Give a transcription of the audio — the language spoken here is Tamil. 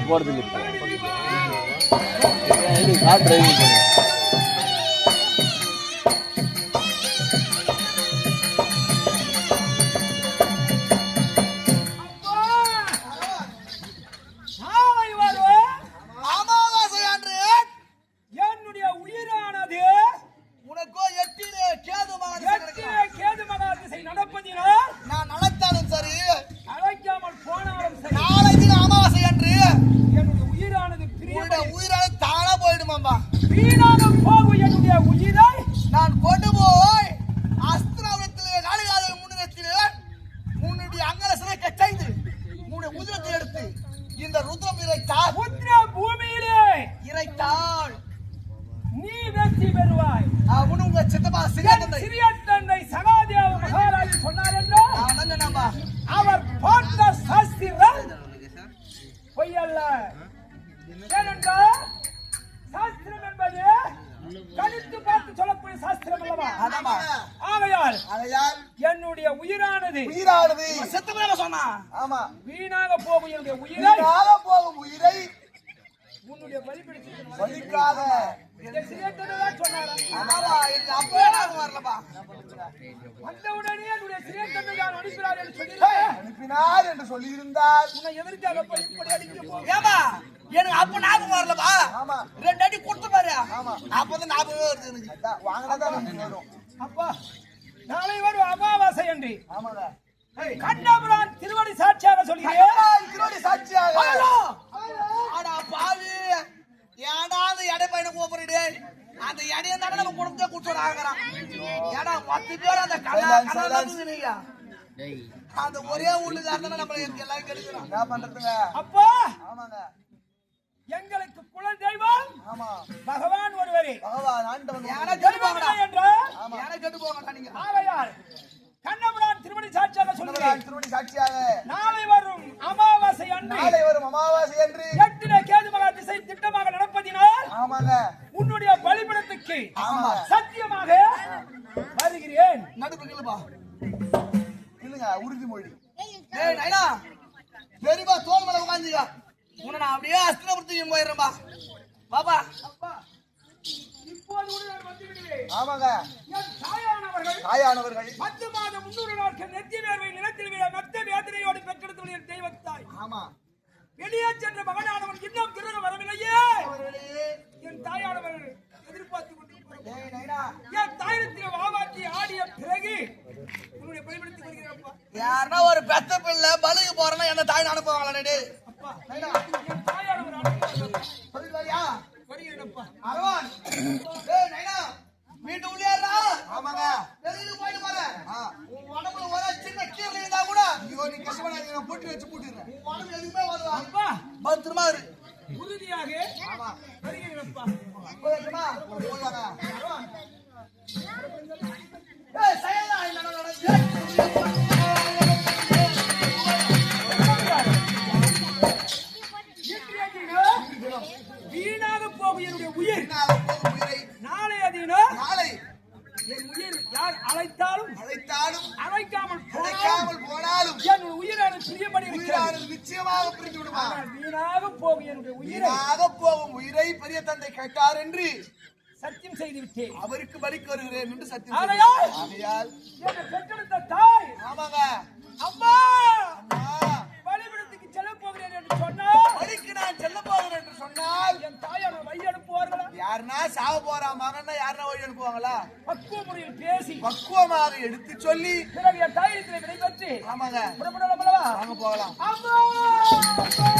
போடுறது கார் டிரைவிங் பண்ணு. என்னுடைய உயிரானது வீணாக போகும் உயிரை உன்னுடைய வலிக்காத வந்தவுடனே என்னுடைய சிறியத்தந்தை யார் அனுப்பினார் என்று சொல்லியிருந்தார். எதற்காக இப்படி அடிக்க எனக்கு அப்ப ஞாபகம் வரலப்பா. 2 அடி கொடுத்து பாரு. அப்பதான் ஞாபகம் வருது எனக்கு. வாங்கினதான் அப்பா நாளை வரும் அமாவாசை என்று கண்ணபுரான் திருவடி சாட்சியாக சொல்கிறேன். திருவடி சாட்சியாக பாவி ஏடா அந்த எடை பையனை கூப்பிடுறே அந்த எடையை தானே நம்ம குடும்பத்தை கூட்டு ஆகிறான். ஏடா 10 பேர் அந்த கல்யாணம் அந்த ஒரே ஊருக்காரன் நம்ம எல்லாரும் கெடுக்கிறோம். என்ன பண்றதுங்க அப்பா? ஆமாங்க, எங்களுக்கு குல தெய்வம் பகவான் ஒருவரே. பகவான் ஆண்டவன் கெட்டு போங்க நீங்க. ஆகையால் கண்ணபுரான் திருவடி சாட்சியாக சொல்கிறேன். திருவடி சாட்சியாக நாளை வரும் அமாவாசை அன்று 8 கேது மகா திசை திட்டமாக நடப்பதினால் உன்னுடைய பலிபீடத்துக்கு சத்தியமாக வருகிறேன். நடுப்புக்குப்பா இல்லங்க உறுதிமொழி. ஏய் நைனா பெரியப்பா தோல் மேல உட்கார்ந்தியா உன்னை நான் அப்படியே அஸ்திரபுரத்துக்கு போயிடுறேன்பா. பாப்பா இப்போது கூட நான் வந்து விடுவேன். ஆமாங்க, என் தாயானவர்கள் 10 மாதம் 300 நாட்கள் நெத்தி வேர்வை நிலத்தில் விழ மத்த வேதனையோடு பெற்றெடுத்த தெய்வத்தாய். ஆமா, வெளியே சென்ற மகனானவன் இன்னும் திரும்ப வரவில்லையே. என் தாயானவர் எதிர்பார்த்து கொண்டிருக்கிறார். என் தாயிடத்தில் வாவாட்டி ஆடிய பிறகு உன்னுடைய பலிபீடத்துக்கு வருகிறப்பா. யாருன்னா ஒரு பெத்த பிள்ளை பலிக்கு போறேன்னா என்ன தாய் அனுப்புவாங்களே. என் தாயானவர் அரவான் வீட்டு உள்ளியாரா. ஆமாங்க, வெளியில போயிட்டு பாரு. உன் உடம்புல ஒரு சின்ன கீரல் இருந்தா கூட நீ கஷ்டப்படாதீங்க, போட்டு வச்சு போட்டுறேன். உன் உடம்பு எதுவுமே வருவா. அப்பா பத்திரமா இரு. உறுதியாக வருகிறேன்ப்பா. போயிட்டுமா போவாங்க. செயலா வீணாக போகும் என்னுடைய உயிர். நாளை அதினோ என் உயிர் யார் அழைத்தாலும் அழைக்காமல் போனாலும் என் உயிரான பிரியப்படி நிச்சயமாக புரிந்து விடுவார். வீணாக போகும் என்னுடைய உயிரை பெரிய தந்தை கேட்டார் என்று சத்தியம் செய்து விட்டேன். அவருக்கு பலிக்கு வருகிறேன் என்று சத்தியம். ஆகையால் என்னை பெற்றெடுத்த தாய் ஆமாங்க அம்மா சொன்னால் வழிக்கு நான் செல்ல போகிறேன் என்று சொன்னால் என் தாயானவர் வழி அனுப்புவார்களா? யாருன்னா சாவ போறா மகன்னா யாருன்னா வழி அனுப்புவாங்களா? பக்குவ முறையில் பேசி பக்குவமாக எடுத்து சொல்லி பிறகு என் தாயிடத்தில் விடை பெற்று ஆமாங்க புறப்படலாம் அல்லவா? வாங்க போகலாம். அம்மா